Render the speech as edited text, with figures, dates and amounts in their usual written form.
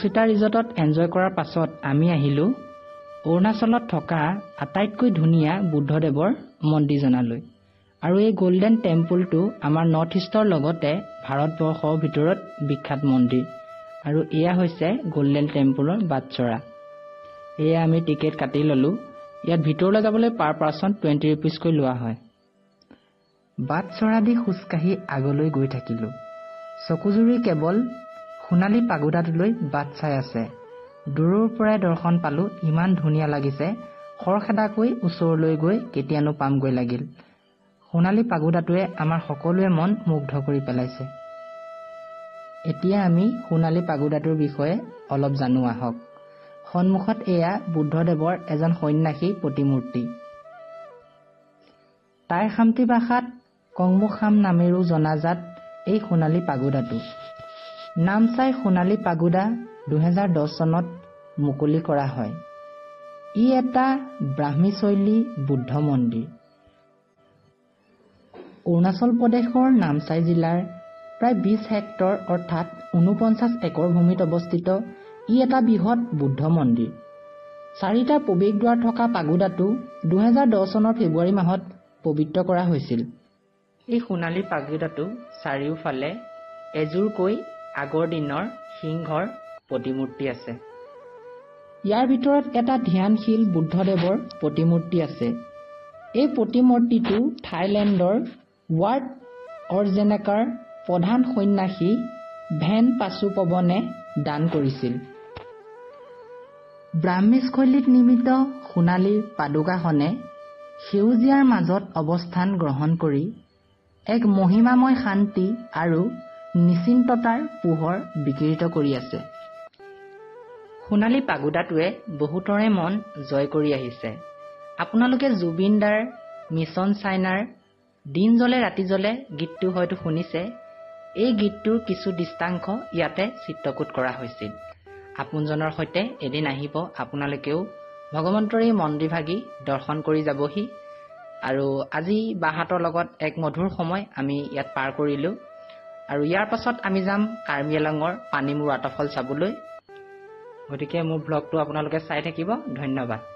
6 ৰিজৰ্টত এনজয় কৰাৰ পাছত আমি আহিলোঁ অৰুণাচলত থকা আটাইতকৈ ধুনীয়া বুদ্ধদেৱৰ মন্দিৰজনালৈ। আৰু এই গোল্ডেন টেম্পলটো আমাৰ নৰ্থ ইষ্টৰ লগতে ভাৰতবৰ্ষৰ ভিতৰত বিখ্যাত মন্দিৰ। আৰু এয়া হৈছে গোল্ডেন টেম্পলৰ বাটচৰা। এয়া আমি টিকেট কাটি ল'লোঁ। ইয়াত ভিতৰলৈ যাবলৈ পাৰ পাৰ্চন 20 ৰুপিজকৈ লোৱা হয়। বাটচৰা দি খোজকাঢ়ি আগলৈ গৈ থাকিলোঁ। চকুজুৰি কেৱল সোণালী পাগোডাটোলৈ বাট চাই আছে। দূৰৰ পৰাই দৰ্শন পালোঁ, ইমান ধুনীয়া লাগিছে। খৰখেদাকৈ ওচৰলৈ গৈ কেতিয়ানো পামগৈ লাগিল। সোণালী পাগোডাটোৱে আমাৰ সকলোৱে মন মুগ্ধ কৰি পেলাইছে। এতিয়া আমি সোণালী পাগোডাটোৰ বিষয়ে অলপ জানো আহক। সন্মুখত এয়া বুদ্ধদেৱৰ এজন সন্ন্যাসী প্ৰতিমূৰ্তি। টাই খামতি ভাষাত কংমুখাম নামেৰেও জনাজাত এই সোণালী পাগোডাটো। নামচাই সোণালী পাগোডা 2010 চনত মুকলি কৰা হয়। ই এটা ব্ৰাহ্মী শৈলী বুদ্ধ মন্দিৰ। অৰুণাচল প্ৰদেশৰ নামচাই জিলাৰ প্ৰায় 20 হেক্টৰ অৰ্থাৎ 49 একৰ ভূমিত অৱস্থিত ই এটা বৃহৎ বুদ্ধ মন্দিৰ। 4টা প্ৰৱেশদ্বাৰ থকা পাগোডাটো 2010 চনৰ ফেব্ৰুৱাৰী মাহত পবিত্ৰ কৰা হৈছিল। এই সোণালী পাগোডাটো চাৰিওফালে এযোৰকৈ আগৰ দিনৰ সিংহৰ প্ৰতিমূৰ্তি আছে। ইয়াৰ ভিতৰত এটা ধ্যানশীল বুদ্ধদেৱৰ প্ৰতিমূৰ্তি আছে। এই প্ৰতিমূৰ্তিটো থাইলেণ্ডৰ ৱাৰ্ড অৰ্জেনেকাৰ প্ৰধান সন্ন্যাসী ভেন পাচুপৱনে দান কৰিছিল। ব্ৰাহ্মী শৈলীত নিৰ্মিত সোণালী পাদুকাখনে সেউজীয়াৰ মাজত অৱস্থান গ্ৰহণ কৰি এক মহিমাময় শান্তি আৰু নিশ্চিন্ততাৰ পোহৰ বিকিৰিত কৰি আছে। সোণালী পাগোডাটোৱে বহুতৰে মন জয় কৰি আহিছে। আপোনালোকে জুবিন দাৰ মিছন চাইনাৰ দিন জ্বলে ৰাতি জ্বলে গীতটো হয়তো শুনিছে। এই গীতটোৰ কিছু দৃষ্টাংশ ইয়াতে চিত্ৰকূট কৰা হৈছিল। আপোনজনৰ সৈতে এদিন আহিব, আপোনালোকেও ভগৱন্তৰ এই মন্দিৰভাগি দৰ্শন কৰি যাবহি। আৰু আজি বাহঁতৰ লগত এক মধুৰ সময় আমি ইয়াত পাৰ কৰিলোঁ। আৰু ইয়াৰ পাছত আমি যাম কাৰ্বি আংলঙৰ পানীমূৰ ৱাটাৰফল চাবলৈ। গতিকে মোৰ ব্লগটো আপোনালোকে চাই থাকিব। ধন্যবাদ।